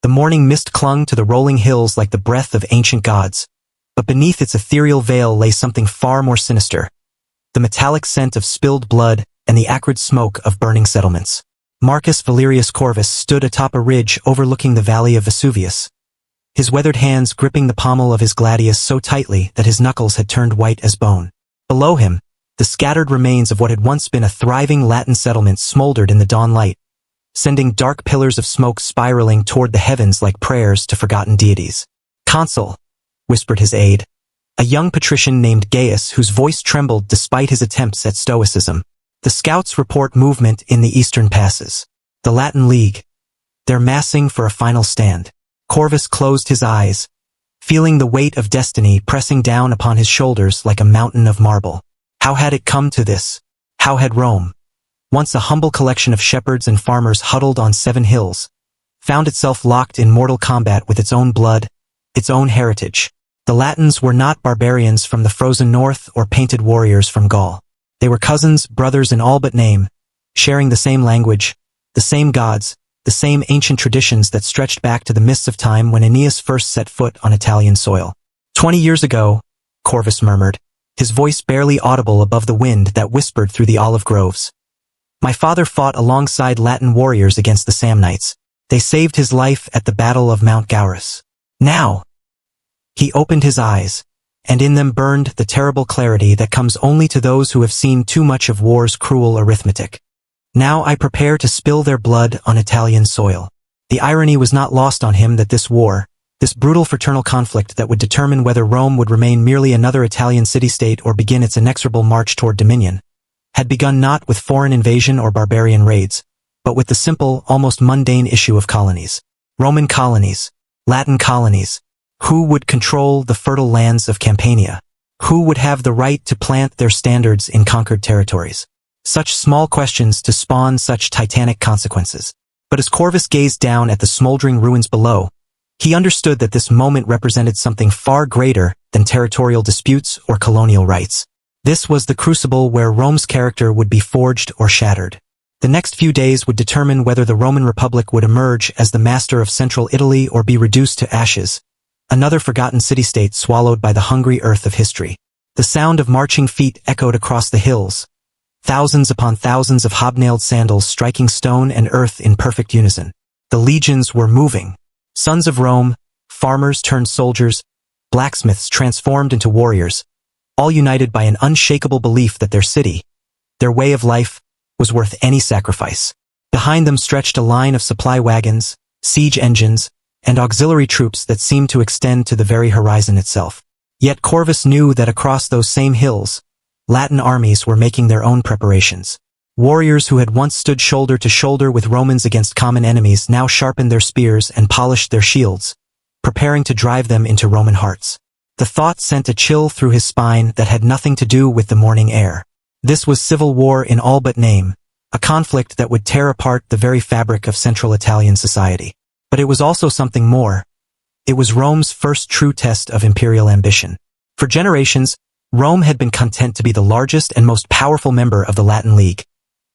The morning mist clung to the rolling hills like the breath of ancient gods, but beneath its ethereal veil lay something far more sinister, the metallic scent of spilled blood and the acrid smoke of burning settlements. Marcus Valerius Corvus stood atop a ridge overlooking the valley of Vesuvius, his weathered hands gripping the pommel of his gladius so tightly that his knuckles had turned white as bone. Below him, the scattered remains of what had once been a thriving Latin settlement smoldered in the dawn light, sending dark pillars of smoke spiraling toward the heavens like prayers to forgotten deities. "Consul," whispered his aide, a young patrician named Gaius whose voice trembled despite his attempts at stoicism. "The scouts report movement in the eastern passes. The Latin League. They're massing for a final stand." Corvus closed his eyes, feeling the weight of destiny pressing down upon his shoulders like a mountain of marble. How had it come to this? How had Rome, once a humble collection of shepherds and farmers huddled on 7 hills, found itself locked in mortal combat with its own blood, its own heritage? The Latins were not barbarians from the frozen north or painted warriors from Gaul. They were cousins, brothers in all but name, sharing the same language, the same gods, the same ancient traditions that stretched back to the mists of time when Aeneas first set foot on Italian soil. 20 years ago, Corvus murmured, his voice barely audible above the wind that whispered through the olive groves. "My father fought alongside Latin warriors against the Samnites. They saved his life at the Battle of Mount Gaurus. Now." He opened his eyes, and in them burned the terrible clarity that comes only to those who have seen too much of war's cruel arithmetic. "Now I prepare to spill their blood on Italian soil." The irony was not lost on him that this war, this brutal fraternal conflict that would determine whether Rome would remain merely another Italian city-state or begin its inexorable march toward dominion, had begun not with foreign invasion or barbarian raids, but with the simple, almost mundane issue of colonies. Roman colonies, Latin colonies. Who would control the fertile lands of Campania? Who would have the right to plant their standards in conquered territories? Such small questions to spawn such titanic consequences. But as Corvus gazed down at the smoldering ruins below, he understood that this moment represented something far greater than territorial disputes or colonial rights. This was the crucible where Rome's character would be forged or shattered. The next few days would determine whether the Roman Republic would emerge as the master of central Italy or be reduced to ashes, another forgotten city-state swallowed by the hungry earth of history. The sound of marching feet echoed across the hills, thousands upon thousands of hobnailed sandals striking stone and earth in perfect unison. The legions were moving. Sons of Rome, farmers turned soldiers, blacksmiths transformed into warriors, all united by an unshakable belief that their city, their way of life, was worth any sacrifice. Behind them stretched a line of supply wagons, siege engines, and auxiliary troops that seemed to extend to the very horizon itself. Yet Corvus knew that across those same hills, Latin armies were making their own preparations. Warriors who had once stood shoulder to shoulder with Romans against common enemies now sharpened their spears and polished their shields, preparing to drive them into Roman hearts. The thought sent a chill through his spine that had nothing to do with the morning air. This was civil war in all but name, a conflict that would tear apart the very fabric of central Italian society. But it was also something more. It was Rome's first true test of imperial ambition. For generations, Rome had been content to be the largest and most powerful member of the Latin League,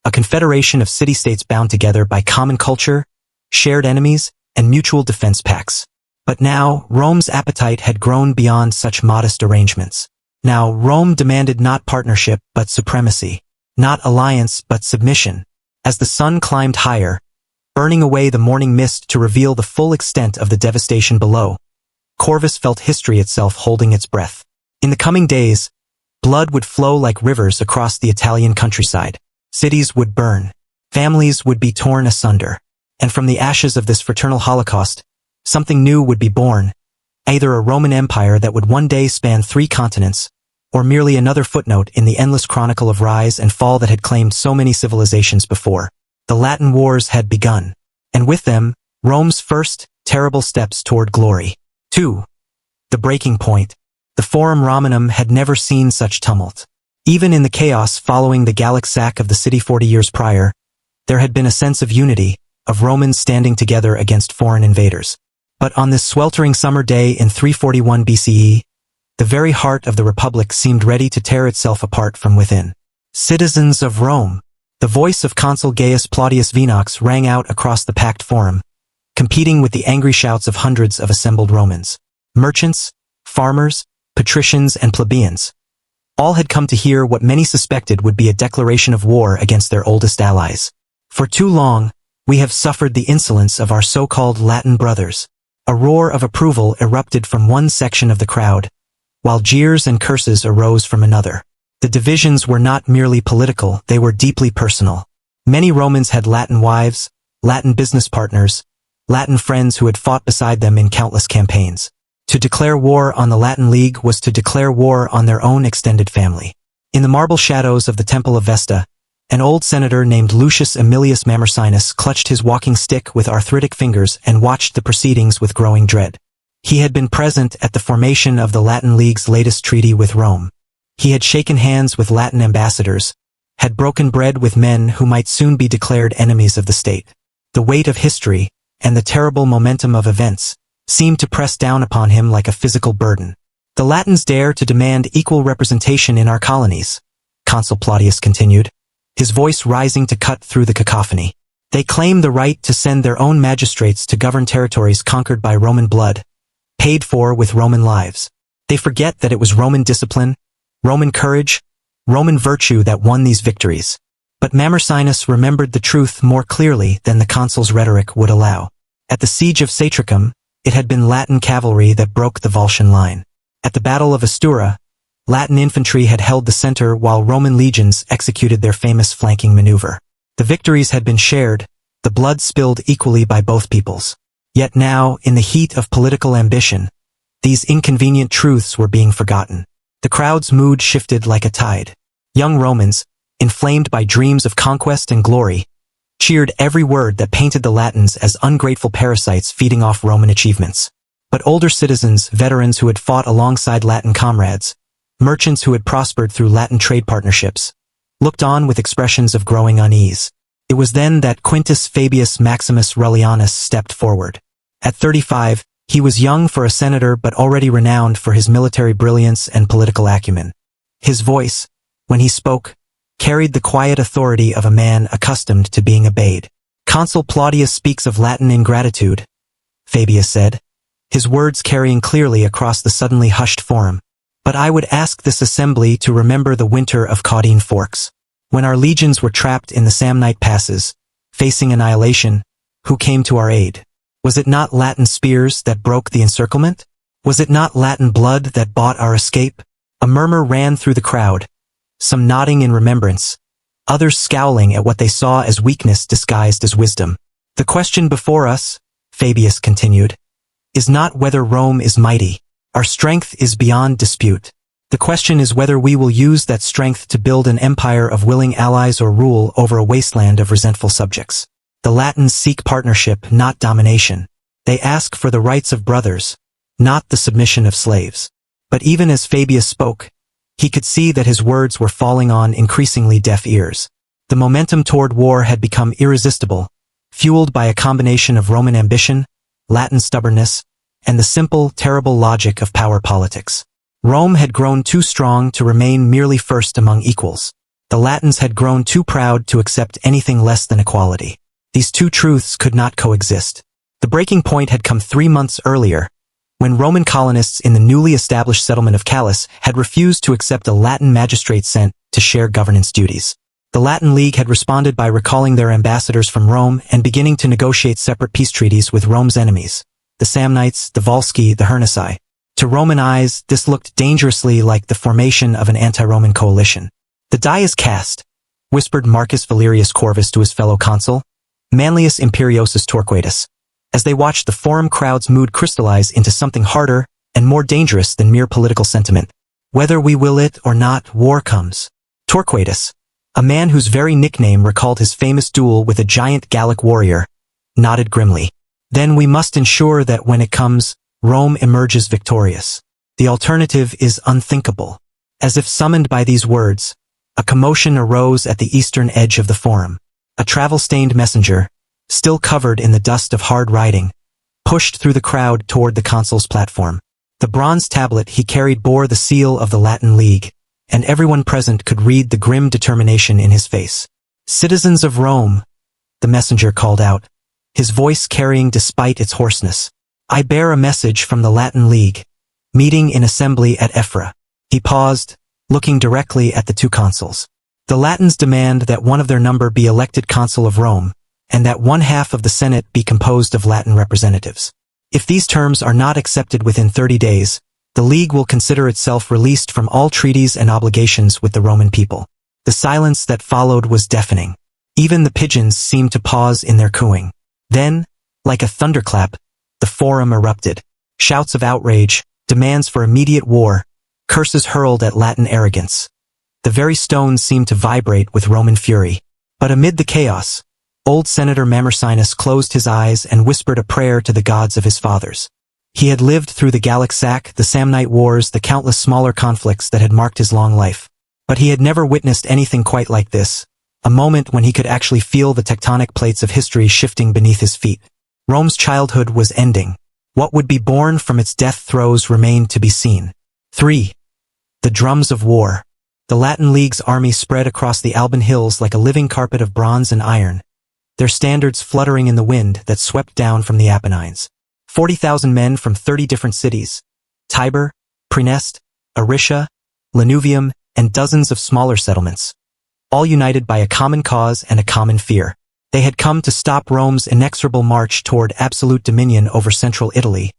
a confederation of city-states bound together by common culture, shared enemies, and mutual defense pacts. But now, Rome's appetite had grown beyond such modest arrangements. Now, Rome demanded not partnership but supremacy, not alliance but submission. As the sun climbed higher, burning away the morning mist to reveal the full extent of the devastation below, Corvus felt history itself holding its breath. In the coming days, blood would flow like rivers across the Italian countryside. Cities would burn. Families would be torn asunder. And from the ashes of this fraternal holocaust, something new would be born, either a Roman Empire that would one day span 3 continents, or merely another footnote in the endless chronicle of rise and fall that had claimed so many civilizations before. The Latin wars had begun, and with them, Rome's first, terrible steps toward glory. 2. The breaking point. The Forum Romanum had never seen such tumult. Even in the chaos following the Gallic sack of the city 40 years prior, there had been a sense of unity, of Romans standing together against foreign invaders. But on this sweltering summer day in 341 BCE, the very heart of the Republic seemed ready to tear itself apart from within. Citizens of Rome! The voice of Consul Gaius Plautius Vinox rang out across the packed forum, competing with the angry shouts of hundreds of assembled Romans. Merchants, farmers, patricians, and plebeians. All had come to hear what many suspected would be a declaration of war against their oldest allies. For too long, we have suffered the insolence of our so-called Latin brothers. A roar of approval erupted from one section of the crowd, while jeers and curses arose from another. The divisions were not merely political, they were deeply personal. Many Romans had Latin wives, Latin business partners, Latin friends who had fought beside them in countless campaigns. To declare war on the Latin League was to declare war on their own extended family. In the marble shadows of the Temple of Vesta, an old senator named Lucius Aemilius Mamercinus clutched his walking stick with arthritic fingers and watched the proceedings with growing dread. He had been present at the formation of the Latin League's latest treaty with Rome. He had shaken hands with Latin ambassadors, had broken bread with men who might soon be declared enemies of the state. The weight of history, and the terrible momentum of events, seemed to press down upon him like a physical burden. The Latins dare to demand equal representation in our colonies, Consul Plautius continued, his voice rising to cut through the cacophony. They claim the right to send their own magistrates to govern territories conquered by Roman blood, paid for with Roman lives. They forget that it was Roman discipline, Roman courage, Roman virtue that won these victories. But Mamercinus remembered the truth more clearly than the consul's rhetoric would allow. At the siege of Satricum, it had been Latin cavalry that broke the Volscian line. At the Battle of Astura, Latin infantry had held the center while Roman legions executed their famous flanking maneuver. The victories had been shared, the blood spilled equally by both peoples. Yet now, in the heat of political ambition, these inconvenient truths were being forgotten. The crowd's mood shifted like a tide. Young Romans, inflamed by dreams of conquest and glory, cheered every word that painted the Latins as ungrateful parasites feeding off Roman achievements. But older citizens, veterans who had fought alongside Latin comrades, merchants who had prospered through Latin trade partnerships, looked on with expressions of growing unease. It was then that Quintus Fabius Maximus Rullianus stepped forward. At 35, he was young for a senator but already renowned for his military brilliance and political acumen. His voice, when he spoke, carried the quiet authority of a man accustomed to being obeyed. Consul Plautius speaks of Latin ingratitude, Fabius said, his words carrying clearly across the suddenly hushed forum. But I would ask this assembly to remember the winter of Caudine Forks. When our legions were trapped in the Samnite passes, facing annihilation, who came to our aid? Was it not Latin spears that broke the encirclement? Was it not Latin blood that bought our escape? A murmur ran through the crowd, some nodding in remembrance, others scowling at what they saw as weakness disguised as wisdom. The question before us, Fabius continued, is not whether Rome is mighty. Our strength is beyond dispute. The question is whether we will use that strength to build an empire of willing allies or rule over a wasteland of resentful subjects. The Latins seek partnership, not domination. They ask for the rights of brothers, not the submission of slaves. But even as Fabius spoke, he could see that his words were falling on increasingly deaf ears. The momentum toward war had become irresistible, fueled by a combination of Roman ambition, Latin stubbornness, and the simple, terrible logic of power politics. Rome had grown too strong to remain merely first among equals. The Latins had grown too proud to accept anything less than equality. These two truths could not coexist. The breaking point had come 3 months earlier, when Roman colonists in the newly established settlement of Callus had refused to accept a Latin magistrate sent to share governance duties. The Latin League had responded by recalling their ambassadors from Rome and beginning to negotiate separate peace treaties with Rome's enemies, the Samnites, the Volsci, the Hernici. To Roman eyes, this looked dangerously like the formation of an anti-Roman coalition. The die is cast, whispered Marcus Valerius Corvus to his fellow consul, Manlius Imperiosus Torquatus, as they watched the forum crowd's mood crystallize into something harder and more dangerous than mere political sentiment. Whether we will it or not, war comes. Torquatus, a man whose very nickname recalled his famous duel with a giant Gallic warrior, nodded grimly. Then we must ensure that when it comes, Rome emerges victorious. The alternative is unthinkable. As if summoned by these words, a commotion arose at the eastern edge of the forum. A travel-stained messenger, still covered in the dust of hard riding, pushed through the crowd toward the consul's platform. The bronze tablet he carried bore the seal of the Latin League, and everyone present could read the grim determination in his face. Citizens of Rome, the messenger called out, his voice carrying despite its hoarseness. "I bear a message from the Latin League, meeting in assembly at Ephra." He paused, looking directly at the two consuls. "The Latins demand that one of their number be elected consul of Rome, and that one half of the Senate be composed of Latin representatives. If these terms are not accepted within 30 days, the League will consider itself released from all treaties and obligations with the Roman people." The silence that followed was deafening. Even the pigeons seemed to pause in their cooing. Then, like a thunderclap, the forum erupted. Shouts of outrage, demands for immediate war, curses hurled at Latin arrogance. The very stones seemed to vibrate with Roman fury. But amid the chaos, old Senator Mamercinus closed his eyes and whispered a prayer to the gods of his fathers. He had lived through the Gallic sack, the Samnite wars, the countless smaller conflicts that had marked his long life. But he had never witnessed anything quite like this, a moment when he could actually feel the tectonic plates of history shifting beneath his feet. Rome's childhood was ending. What would be born from its death throes remained to be seen. 3. The drums of war. The Latin League's army spread across the Alban hills like a living carpet of bronze and iron, their standards fluttering in the wind that swept down from the Apennines. 40,000 men from 30 different cities, Tibur, Praeneste, Aricia, Lanuvium, and dozens of smaller settlements, all united by a common cause and a common fear. They had come to stop Rome's inexorable march toward absolute dominion over central Italy,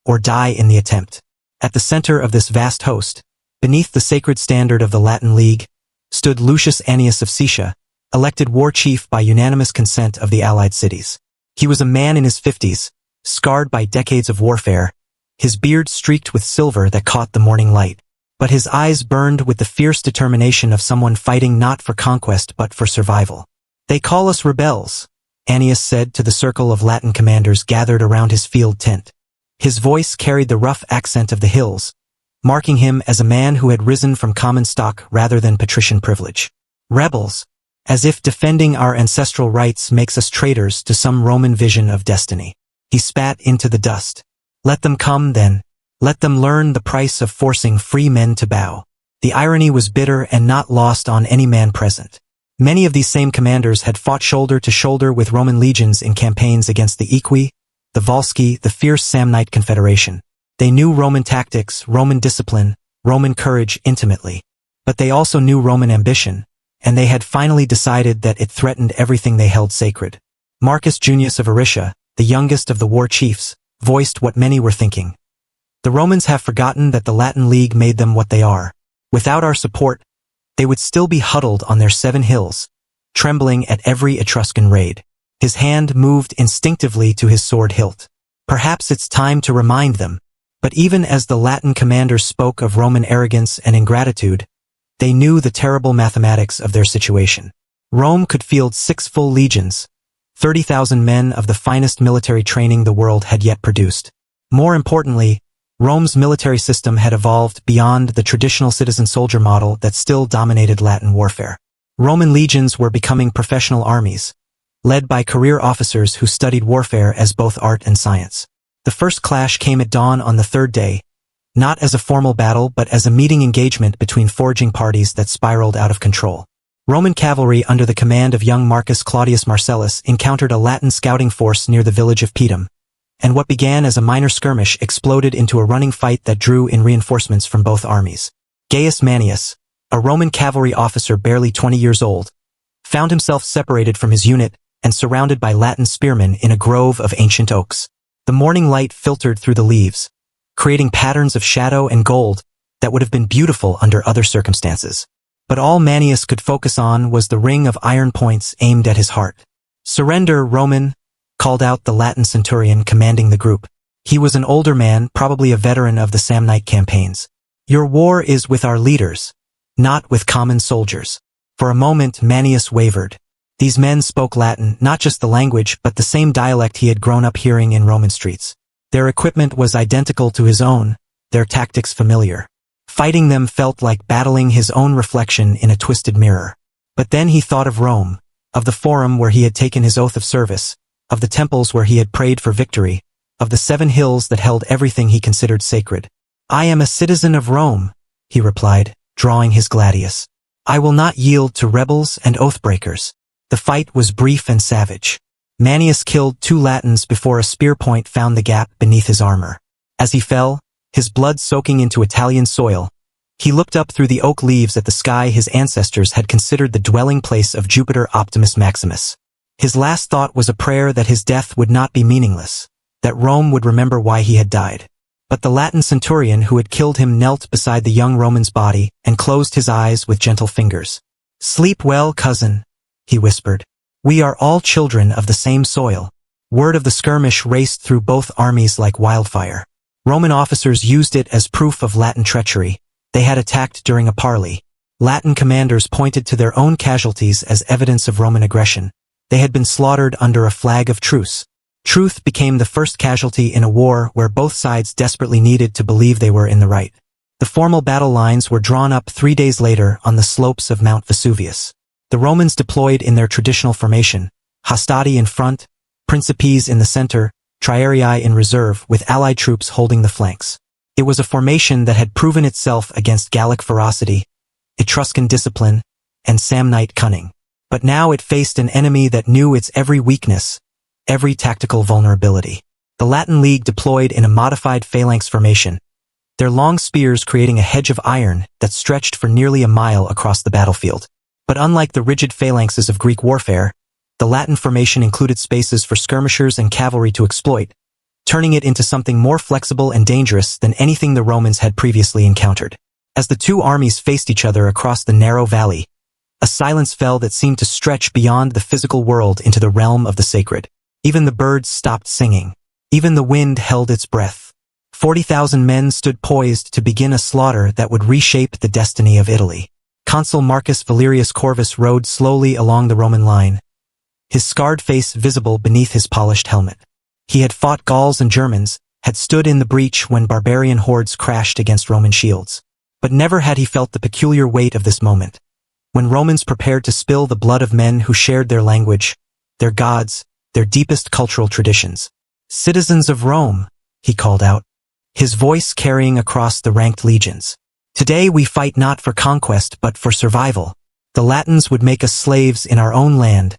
or die in the attempt. At the center of this vast host, beneath the sacred standard of the Latin League, stood Lucius Annius of Caesia, elected war chief by unanimous consent of the allied cities. He was a man in his 50s, scarred by decades of warfare, his beard streaked with silver that caught the morning light. But his eyes burned with the fierce determination of someone fighting not for conquest but for survival. "They call us rebels," Annius said to the circle of Latin commanders gathered around his field tent. His voice carried the rough accent of the hills, marking him as a man who had risen from common stock rather than patrician privilege. "Rebels, as if defending our ancestral rights makes us traitors to some Roman vision of destiny." He spat into the dust. "Let them come, then. Let them learn the price of forcing free men to bow." The irony was bitter and not lost on any man present. Many of these same commanders had fought shoulder to shoulder with Roman legions in campaigns against the Equi, the Volsci, the fierce Samnite confederation. They knew Roman tactics, Roman discipline, Roman courage intimately. But they also knew Roman ambition, and they had finally decided that it threatened everything they held sacred. Marcus Junius of Aricia, the youngest of the war chiefs, voiced what many were thinking. "The Romans have forgotten that the Latin League made them what they are. Without our support, they would still be huddled on their 7 hills, trembling at every Etruscan raid." His hand moved instinctively to his sword hilt. "Perhaps it's time to remind them." But even as the Latin commanders spoke of Roman arrogance and ingratitude, they knew the terrible mathematics of their situation. Rome could field 6 full legions, 30,000 men of the finest military training the world had yet produced. More importantly, Rome's military system had evolved beyond the traditional citizen-soldier model that still dominated Latin warfare. Roman legions were becoming professional armies, led by career officers who studied warfare as both art and science. The first clash came at dawn on the 3rd day, not as a formal battle but as a meeting engagement between foraging parties that spiraled out of control. Roman cavalry under the command of young Marcus Claudius Marcellus encountered a Latin scouting force near the village of Pedum, and what began as a minor skirmish exploded into a running fight that drew in reinforcements from both armies. Gaius Manius, a Roman cavalry officer barely 20 years old, found himself separated from his unit and surrounded by Latin spearmen in a grove of ancient oaks. The morning light filtered through the leaves, creating patterns of shadow and gold that would have been beautiful under other circumstances. But all Manius could focus on was the ring of iron points aimed at his heart. "Surrender, Roman," called out the Latin centurion commanding the group. He was an older man, probably a veteran of the Samnite campaigns. "Your war is with our leaders, not with common soldiers." For a moment, Manius wavered. These men spoke Latin, not just the language, but the same dialect he had grown up hearing in Roman streets. Their equipment was identical to his own, their tactics familiar. Fighting them felt like battling his own reflection in a twisted mirror. But then he thought of Rome, of the forum where he had taken his oath of service, of the temples where he had prayed for victory, of the 7 hills that held everything he considered sacred. "I am a citizen of Rome," he replied, drawing his gladius. "I will not yield to rebels and oath-breakers." The fight was brief and savage. Manius killed 2 Latins before a spear point found the gap beneath his armor. As he fell, his blood soaking into Italian soil, he looked up through the oak leaves at the sky his ancestors had considered the dwelling place of Jupiter Optimus Maximus. His last thought was a prayer that his death would not be meaningless, that Rome would remember why he had died. But the Latin centurion who had killed him knelt beside the young Roman's body and closed his eyes with gentle fingers. "Sleep well, cousin," he whispered. "We are all children of the same soil." Word of the skirmish raced through both armies like wildfire. Roman officers used it as proof of Latin treachery. They had attacked during a parley. Latin commanders pointed to their own casualties as evidence of Roman aggression. They had been slaughtered under a flag of truce. Truth became the first casualty in a war where both sides desperately needed to believe they were in the right. The formal battle lines were drawn up 3 days later on the slopes of Mount Vesuvius. The Romans deployed in their traditional formation, hastati in front, principes in the center, triarii in reserve, with allied troops holding the flanks. It was a formation that had proven itself against Gallic ferocity, Etruscan discipline, and Samnite cunning. But now it faced an enemy that knew its every weakness, every tactical vulnerability. The Latin League deployed in a modified phalanx formation, their long spears creating a hedge of iron that stretched for nearly a mile across the battlefield. But unlike the rigid phalanxes of Greek warfare, the Latin formation included spaces for skirmishers and cavalry to exploit, turning it into something more flexible and dangerous than anything the Romans had previously encountered. As the 2 armies faced each other across the narrow valley, a silence fell that seemed to stretch beyond the physical world into the realm of the sacred. Even the birds stopped singing. Even the wind held its breath. 40,000 men stood poised to begin a slaughter that would reshape the destiny of Italy. Consul Marcus Valerius Corvus rode slowly along the Roman line, his scarred face visible beneath his polished helmet. He had fought Gauls and Germans, had stood in the breach when barbarian hordes crashed against Roman shields. But never had he felt the peculiar weight of this moment. When Romans prepared to spill the blood of men who shared their language, their gods, their deepest cultural traditions. "Citizens of Rome," he called out, his voice carrying across the ranked legions. "Today we fight not for conquest but for survival. The Latins would make us slaves in our own land,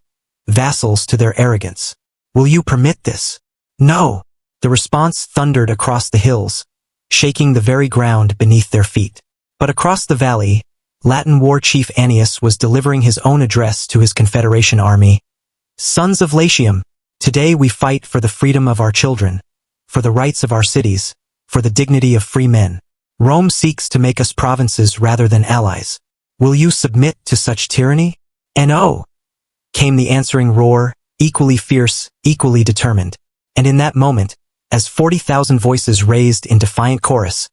vassals to their arrogance. Will you permit this?" "No!" The response thundered across the hills, shaking the very ground beneath their feet. But across the valley, Latin war chief Annius was delivering his own address to his Confederation army. "Sons of Latium, today we fight for the freedom of our children, for the rights of our cities, for the dignity of free men. Rome seeks to make us provinces rather than allies. Will you submit to such tyranny?" "No!" came the answering roar, equally fierce, equally determined. And in that moment, as 40,000 voices raised in defiant chorus,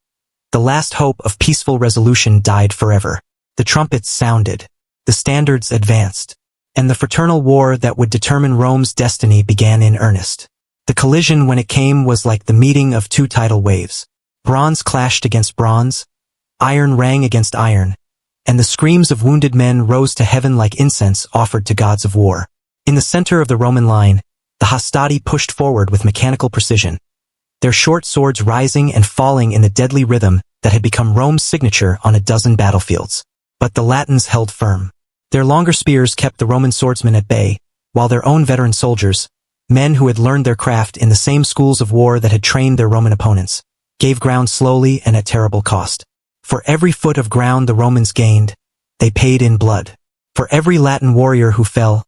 the last hope of peaceful resolution died forever. The trumpets sounded, the standards advanced, and the fraternal war that would determine Rome's destiny began in earnest. The collision when it came was like the meeting of 2 tidal waves. Bronze clashed against bronze, iron rang against iron, and the screams of wounded men rose to heaven like incense offered to gods of war. In the center of the Roman line, the hastati pushed forward with mechanical precision, their short swords rising and falling in the deadly rhythm that had become Rome's signature on a dozen battlefields. But the Latins held firm. Their longer spears kept the Roman swordsmen at bay, while their own veteran soldiers, men who had learned their craft in the same schools of war that had trained their Roman opponents, gave ground slowly and at terrible cost. For every foot of ground the Romans gained, they paid in blood. For every Latin warrior who fell,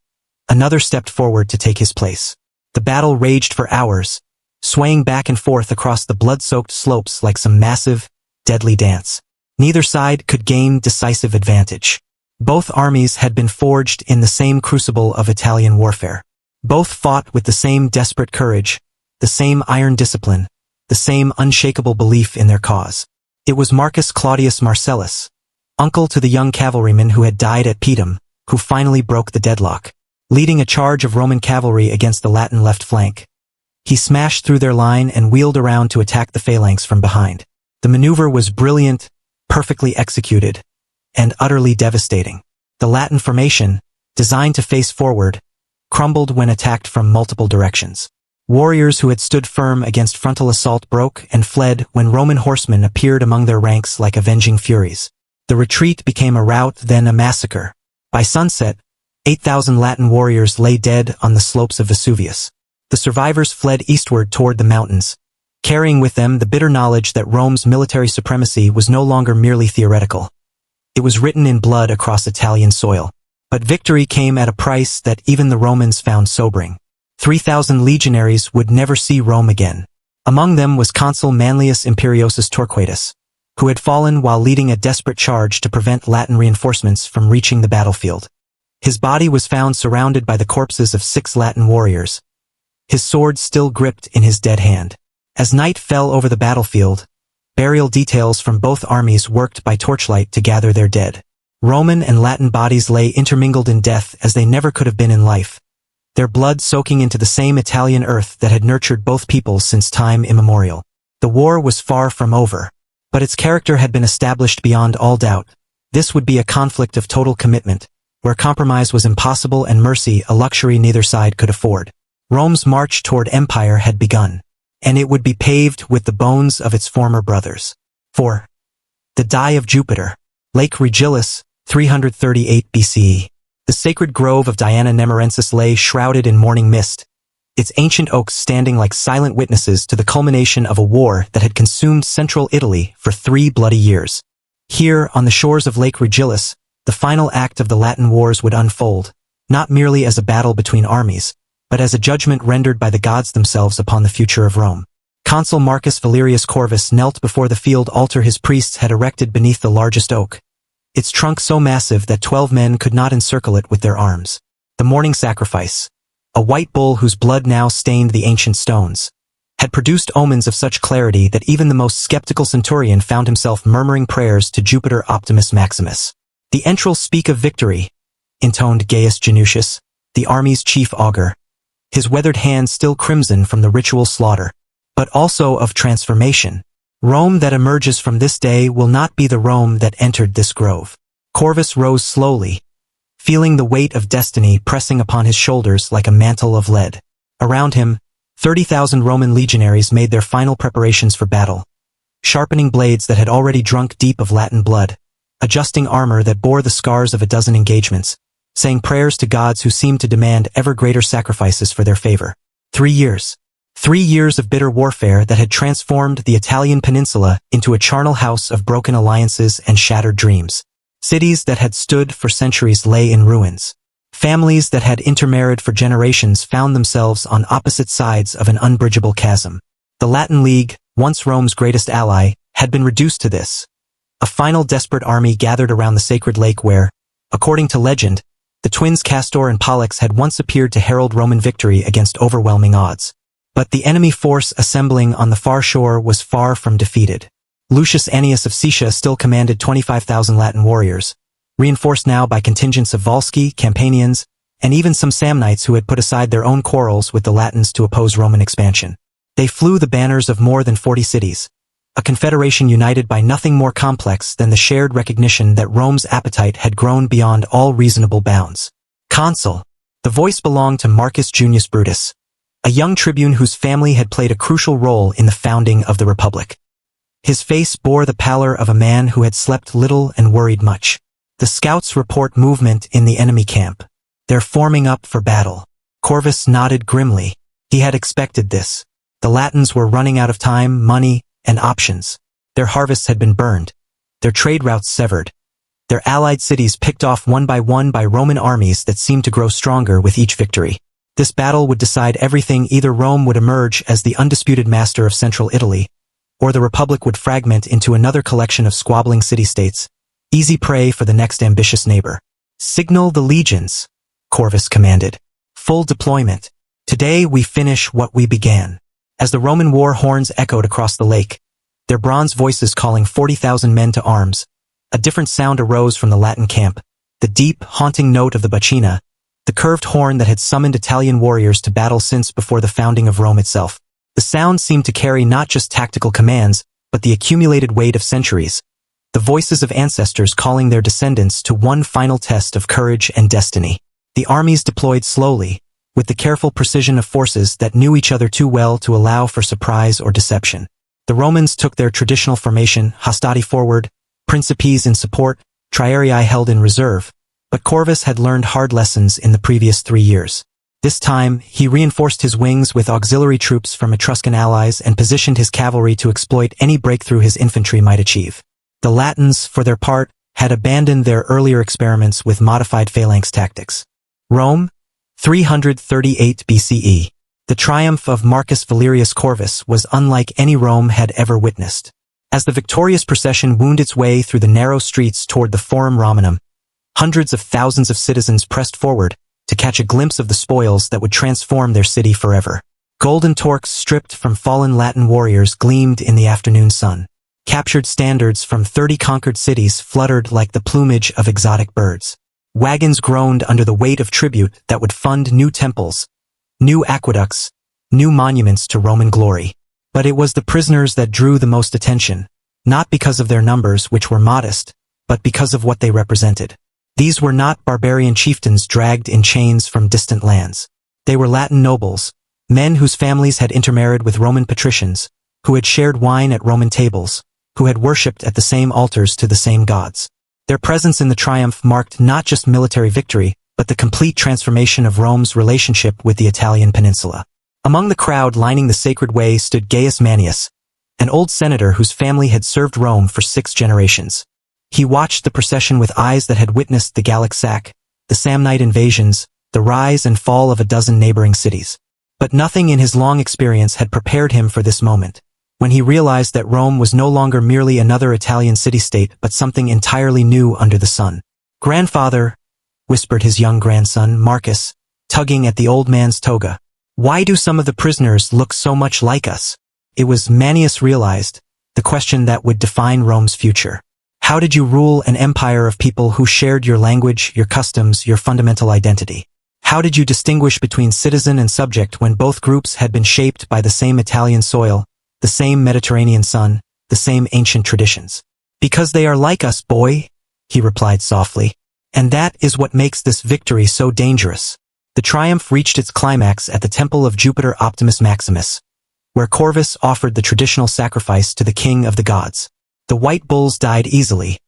another stepped forward to take his place. The battle raged for hours, swaying back and forth across the blood-soaked slopes like some massive, deadly dance. Neither side could gain decisive advantage. Both armies had been forged in the same crucible of Italian warfare. Both fought with the same desperate courage, the same iron discipline, the same unshakable belief in their cause. It was Marcus Claudius Marcellus, uncle to the young cavalryman who had died at Pedum, who finally broke the deadlock. Leading a charge of Roman cavalry against the Latin left flank, he smashed through their line and wheeled around to attack the phalanx from behind. The maneuver was brilliant, perfectly executed, and utterly devastating. The Latin formation, designed to face forward, crumbled when attacked from multiple directions. Warriors who had stood firm against frontal assault broke and fled when Roman horsemen appeared among their ranks like avenging furies. The retreat became a rout, then a massacre. By sunset, 8,000 Latin warriors lay dead on the slopes of Vesuvius. The survivors fled eastward toward the mountains, carrying with them the bitter knowledge that Rome's military supremacy was no longer merely theoretical. It was written in blood across Italian soil. But victory came at a price that even the Romans found sobering. 3,000 legionaries would never see Rome again. Among them was Consul Manlius Imperiosus Torquatus, who had fallen while leading a desperate charge to prevent Latin reinforcements from reaching the battlefield. His body was found surrounded by the corpses of 6 Latin warriors, his sword still gripped in his dead hand. As night fell over the battlefield, burial details from both armies worked by torchlight to gather their dead. Roman and Latin bodies lay intermingled in death as they never could have been in life, their blood soaking into the same Italian earth that had nurtured both peoples since time immemorial. The war was far from over, but its character had been established beyond all doubt. This would be a conflict of total commitment, where compromise was impossible and mercy a luxury neither side could afford. Rome's march toward empire had begun, and it would be paved with the bones of its former brothers. 4. The Die of Jupiter. Lake Regillus, 338 BCE. The sacred grove of Diana Nemorensis lay shrouded in morning mist, its ancient oaks standing like silent witnesses to the culmination of a war that had consumed central Italy for 3 bloody years. Here, on the shores of Lake Regillus, the final act of the Latin wars would unfold, not merely as a battle between armies, but as a judgment rendered by the gods themselves upon the future of Rome. Consul Marcus Valerius Corvus knelt before the field altar his priests had erected beneath the largest oak, its trunk so massive that 12 men could not encircle it with their arms. The morning sacrifice, a white bull whose blood now stained the ancient stones, had produced omens of such clarity that even the most skeptical centurion found himself murmuring prayers to Jupiter Optimus Maximus. The entrails speak of victory, intoned Gaius Genutius, the army's chief augur, his weathered hands still crimson from the ritual slaughter, but also of transformation. Rome that emerges from this day will not be the Rome that entered this grove. Corvus rose slowly, feeling the weight of destiny pressing upon his shoulders like a mantle of lead. Around him, 30,000 Roman legionaries made their final preparations for battle, sharpening blades that had already drunk deep of Latin blood, adjusting armor that bore the scars of a dozen engagements, saying prayers to gods who seemed to demand ever greater sacrifices for their favor. 3 years. 3 years of bitter warfare that had transformed the Italian peninsula into a charnel house of broken alliances and shattered dreams. Cities that had stood for centuries lay in ruins. Families that had intermarried for generations found themselves on opposite sides of an unbridgeable chasm. The Latin League, once Rome's greatest ally, had been reduced to this. A final desperate army gathered around the sacred lake where, according to legend, the twins Castor and Pollux had once appeared to herald Roman victory against overwhelming odds. But the enemy force assembling on the far shore was far from defeated. Lucius Annius of Caesarea still commanded 25,000 Latin warriors, reinforced now by contingents of Volsci, Campanians, and even some Samnites who had put aside their own quarrels with the Latins to oppose Roman expansion. They flew the banners of more than 40 cities, a confederation united by nothing more complex than the shared recognition that Rome's appetite had grown beyond all reasonable bounds. Consul. The voice belonged to Marcus Junius Brutus, a young tribune whose family had played a crucial role in the founding of the Republic. His face bore the pallor of a man who had slept little and worried much. The scouts report movement in the enemy camp. They're forming up for battle. Corvus nodded grimly. He had expected this. The Latins were running out of time, money, and options. Their harvests had been burned, their trade routes severed, their allied cities picked off one by Roman armies that seemed to grow stronger with each victory. This battle would decide everything. Either Rome would emerge as the undisputed master of central Italy, or the Republic would fragment into another collection of squabbling city-states, easy prey for the next ambitious neighbor. Signal the legions, Corvus commanded. Full deployment. Today we finish what we began. As the Roman war horns echoed across the lake, their bronze voices calling 40,000 men to arms, a different sound arose from the Latin camp, the deep, haunting note of the bacina, the curved horn that had summoned Italian warriors to battle since before the founding of Rome itself. The sound seemed to carry not just tactical commands, but the accumulated weight of centuries, the voices of ancestors calling their descendants to one final test of courage and destiny. The armies deployed slowly, with the careful precision of forces that knew each other too well to allow for surprise or deception. The Romans took their traditional formation, hastati forward, principes in support, triarii held in reserve, But Corvus had learned hard lessons in the previous 3 years. This time, he reinforced his wings with auxiliary troops from Etruscan allies and positioned his cavalry to exploit any breakthrough his infantry might achieve. The Latins, for their part, had abandoned their earlier experiments with modified phalanx tactics. Rome, 338 BCE. The triumph of Marcus Valerius Corvus was unlike any Rome had ever witnessed. As the victorious procession wound its way through the narrow streets toward the Forum Romanum, hundreds of thousands of citizens pressed forward to catch a glimpse of the spoils that would transform their city forever. Golden torques stripped from fallen Latin warriors gleamed in the afternoon sun. Captured standards from 30 conquered cities fluttered like the plumage of exotic birds. Wagons groaned under the weight of tribute that would fund new temples, new aqueducts, new monuments to Roman glory. But it was the prisoners that drew the most attention, not because of their numbers, which were modest, but because of what they represented. These were not barbarian chieftains dragged in chains from distant lands. They were Latin nobles, men whose families had intermarried with Roman patricians, who had shared wine at Roman tables, who had worshipped at the same altars to the same gods. Their presence in the triumph marked not just military victory, but the complete transformation of Rome's relationship with the Italian peninsula. Among the crowd lining the sacred way stood Gaius Manius, an old senator whose family had served Rome for 6 generations. He watched the procession with eyes that had witnessed the Gallic sack, the Samnite invasions, the rise and fall of a dozen neighboring cities. But nothing in his long experience had prepared him for this moment, when he realized that Rome was no longer merely another Italian city-state but something entirely new under the sun. "Grandfather," whispered his young grandson, Marcus, tugging at the old man's toga, "why do some of the prisoners look so much like us?" It was, Manius realized, the question that would define Rome's future. How did you rule an empire of people who shared your language, your customs, your fundamental identity? How did you distinguish between citizen and subject when both groups had been shaped by the same Italian soil, the same Mediterranean sun, the same ancient traditions? "Because they are like us, boy," he replied softly. "And that is what makes this victory so dangerous." The triumph reached its climax at the temple of Jupiter Optimus Maximus, where Corvus offered the traditional sacrifice to the king of the gods. The white bulls died easily,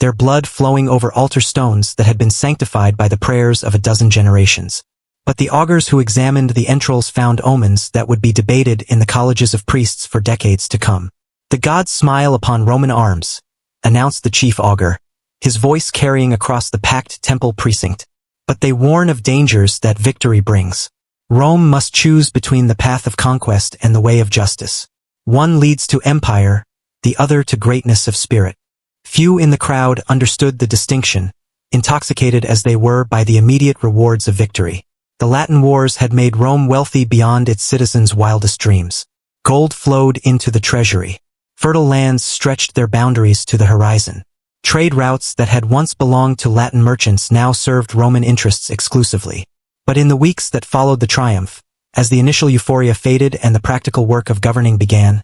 their blood flowing over altar stones that had been sanctified by the prayers of a dozen generations. But the augurs who examined the entrails found omens that would be debated in the colleges of priests for decades to come. "The gods smile upon Roman arms," announced the chief augur, his voice carrying across the packed temple precinct. "But they warn of dangers that victory brings. Rome must choose between the path of conquest and the way of justice. One leads to empire, the other to greatness of spirit." Few in the crowd understood the distinction, intoxicated as they were by the immediate rewards of victory. The Latin wars had made Rome wealthy beyond its citizens' wildest dreams. Gold flowed into the treasury. Fertile lands stretched their boundaries to the horizon. Trade routes that had once belonged to Latin merchants now served Roman interests exclusively. But in the weeks that followed the triumph, as the initial euphoria faded and the practical work of governing began,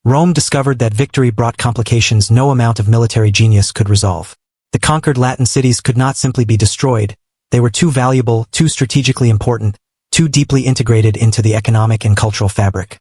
Rome discovered that victory brought complications no amount of military genius could resolve. The conquered Latin cities could not simply be destroyed. They were too valuable, too strategically important, too deeply integrated into the economic and cultural fabric.